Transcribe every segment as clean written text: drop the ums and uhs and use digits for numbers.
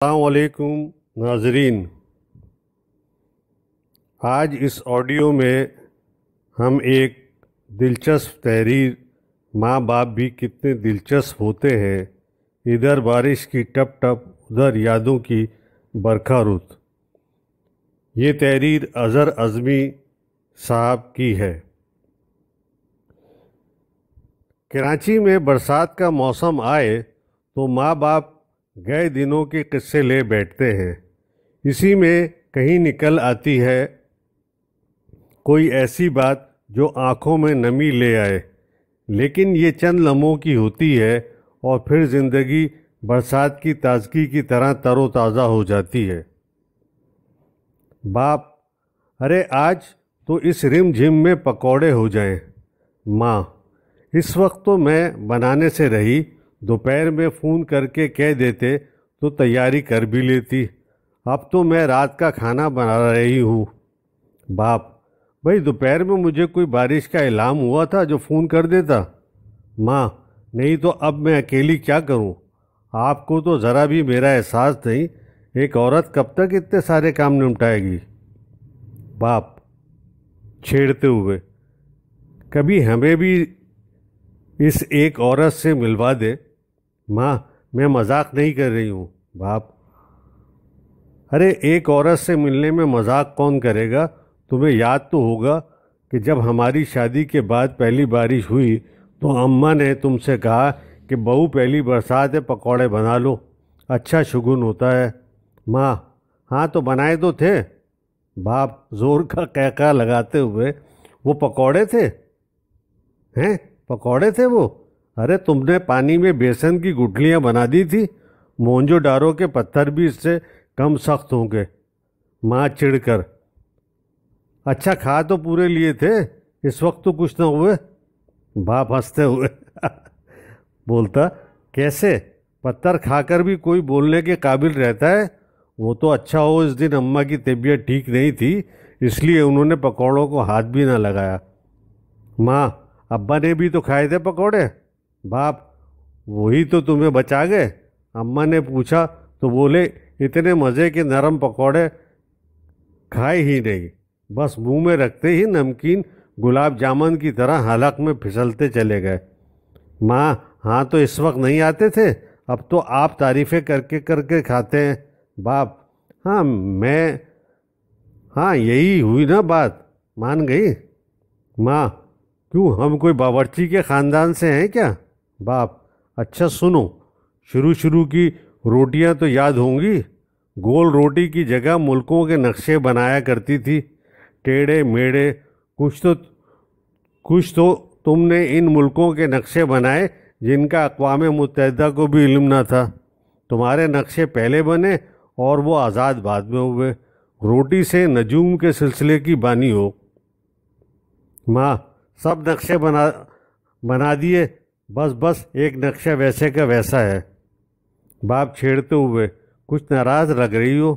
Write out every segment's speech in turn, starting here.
السلام علیکم ناظرین، آج اس آڈیو میں ہم ایک دلچسپ تحریر ماں باپ بھی کتنے دلچسپ ہوتے ہیں، ادھر بارش کی ٹپ ٹپ ادھر یادوں کی برکھا رت، یہ تحریر اظہر اعظمی صاحب کی ہے۔ کراچی میں برسات کا موسم آئے تو ماں باپ گئے دنوں کے قصے لے بیٹھتے ہیں، اسی میں کہیں نکل آتی ہے کوئی ایسی بات جو آنکھوں میں نمی لے آئے، لیکن یہ چند لمحوں کی ہوتی ہے اور پھر زندگی برسات کی تازگی کی طرح تر و تازہ ہو جاتی ہے۔ باپ: ارے آج تو اس رم جھم میں پکوڑے ہو جائیں۔ ماں: اس وقت تو میں بنانے سے رہی، دوپہر میں فون کر کے کہہ دیتے تو تیاری کر بھی لیتی، اب تو میں رات کا کھانا بنا رہی ہوں۔ باپ: بھئی دوپہر میں مجھے کوئی بارش کا اعلام ہوا تھا جو فون کر دیتا؟ ماں: نہیں تو اب میں اکیلی کیا کروں؟ آپ کو تو ذرا بھی میرا احساس نہیں، ایک عورت کب تک اتنے سارے کام نمٹائے گی؟ باپ چھیڑتے ہوئے: کبھی ہمیں بھی اس ایک عورت سے ملوا دے۔ ماں: میں مذاق نہیں کر رہی ہوں۔ باپ: ارے ایک عورت سے ملنے میں مذاق کون کرے گا؟ تمہیں یاد تو ہوگا کہ جب ہماری شادی کے بعد پہلی بارش ہوئی تو اماں نے تم سے کہا کہ بہو پہلی برسات ہے، پکوڑے بنا لو، اچھا شگون ہوتا ہے۔ ماں: ہاں تو بنائے تو تھے۔ باپ زور کا قہقہ لگاتے ہوئے: وہ پکوڑے تھے؟ ہیں پکوڑے تھے وہ؟ ارے تم نے پانی میں بیسن کی گٹھلیاں بنا دی تھی، مونجو ڈارو کے پتھر بھی اس سے کم سخت ہوں گے۔ ماں چڑ کر: اچھا کھا تو پورے لیے تھے، اس وقت تو کچھ نہ ہوئے۔ باپ ہنستے ہوئے بولتا: کیسے؟ پتھر کھا کر بھی کوئی بولنے کے قابل رہتا ہے؟ وہ تو اچھا ہو اس دن اماں کی طبیعت ٹھیک نہیں تھی، اس لیے انہوں نے پکوڑوں کو ہاتھ بھی نہ لگایا۔ ماں: ابا نے بھی تو کھائے تھے پکوڑے۔ باپ: وہی تو تمہیں بچا گئے؟ اماں نے پوچھا تو بولے اتنے مزے کے نرم پکوڑے کھائے ہی نہیں، بس منہ میں رکھتے ہی نمکین گلاب جامن کی طرح حلق میں پھسلتے چلے گئے۔ ماں: ہاں تو اس وقت نہیں آتے تھے، اب تو آپ تعریفیں کر کے کھاتے ہیں۔ باپ: ہاں یہی ہوئی نا بات، مان گئی؟ ماں: کیوں ہم کوئی باورچی کے خاندان سے ہیں کیا؟ باپ: اچھا سنو، شروع کی روٹیاں تو یاد ہوں گی؟ گول روٹی کی جگہ ملکوں کے نقشے بنایا کرتی تھی، ٹیڑھے میڑھے، کچھ تو تم نے ان ملکوں کے نقشے بنائے جن کا اقوام متحدہ کو بھی علم نہ تھا۔ تمہارے نقشے پہلے بنے اور وہ آزاد بعد میں ہوئے، روٹی سے نجوم کے سلسلے کی بانی ہو۔ ماں: سب نقشے بنا دیے، بس ایک نقشہ ویسے کا ویسا ہے۔ باپ چھیڑتے ہوئے: کچھ ناراض لگ رہی ہو؟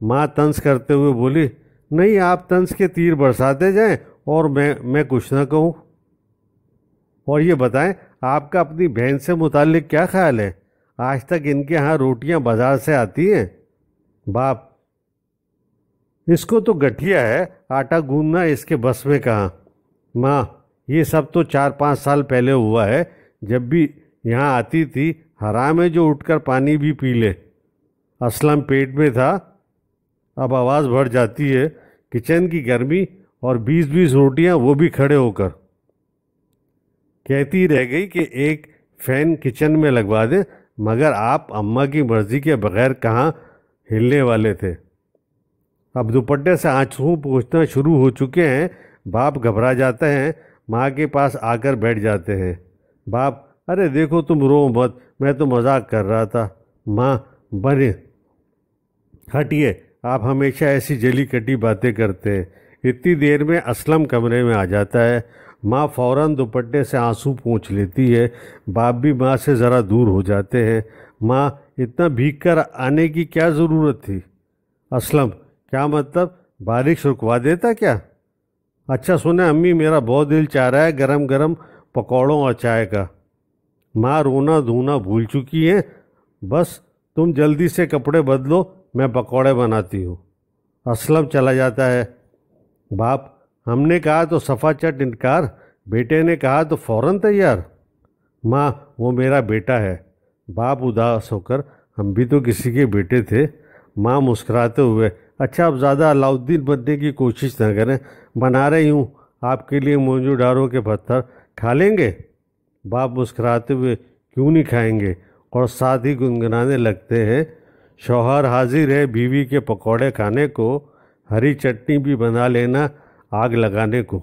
ماں طنز کرتے ہوئے بولی: نہیں، آپ طنز کے تیر برساتے جائیں اور میں کچھ نہ کہوں۔ اور یہ بتائیں آپ کا اپنی بہن سے متعلق کیا خیال ہے؟ آج تک ان کے ہاں روٹیاں بازار سے آتی ہیں؟ باپ: اس کو تو گٹھیا ہے، آٹا گوندنا اس کے بس میں کہاں۔ ماں: یہ سب تو 4-5 سال پہلے ہوا ہے، جب بھی یہاں آتی تھی حرام ہے جو اٹھ کر پانی بھی پی لے۔ اسلم پیٹ میں تھا، اب آواز بڑھ جاتی ہے، کچن کی گرمی اور 20 روٹیاں وہ بھی کھڑے ہو کر۔ کہتی رہ گئی کہ ایک فین کچن میں لگوا دیں، مگر آپ اماں کی مرضی کے بغیر کہاں ہلنے والے تھے۔ اب دوپٹے سے آنسو پوچھنا شروع ہو چکے ہیں، باپ گھبرا جاتے ہیں، ماں کے پاس آ کر بیٹھ جاتے ہیں۔ باپ: ارے دیکھو تم رو مت، میں تو مذاق کر رہا تھا۔ ماں: بنے ہٹیے، آپ ہمیشہ ایسی جلی کٹی باتیں کرتے ہیں۔ اتنی دیر میں اسلم کمرے میں آ جاتا ہے، ماں فوراً دوپٹے سے آنسو پونچھ لیتی ہے، باپ بھی ماں سے ذرا دور ہو جاتے ہیں۔ ماں: اتنا بھیگ کر آنے کی کیا ضرورت تھی؟ اسلم: کیا مطلب، بارش رکوا دیتا کیا؟ اچھا سنیں امی، میرا بہت دل چاہ رہا ہے گرم گرم پکوڑوں اور چائے کا۔ ماں رونا دھونا بھول چکی ہیں، بس تم جلدی سے کپڑے بدلو، میں پکوڑے بناتی ہوں۔ اسلم چلا جاتا ہے۔ باپ: ہم نے کہا تو صفا چٹ انکار، بیٹے نے کہا تو فوراً تیار۔ ماں: وہ میرا بیٹا ہے۔ باپ اداس ہو کر: ہم بھی تو کسی کے بیٹے تھے۔ ماں مسکراتے ہوئے: اچھا اب زیادہ علاؤالدین بننے کی کوشش نہ کریں، بنا رہی ہوں آپ کے لیے موئنجو ڈارو کے پتھر، کھا لیں گے؟ باپ مسکراتے ہوئے: کیوں نہیں کھائیں گے، اور ساتھ ہی گنگنانے لگتے ہیں: شوہر حاضر ہے بیوی کے پکوڑے کھانے کو، ہری چٹنی بھی بنا لینا آگ لگانے کو۔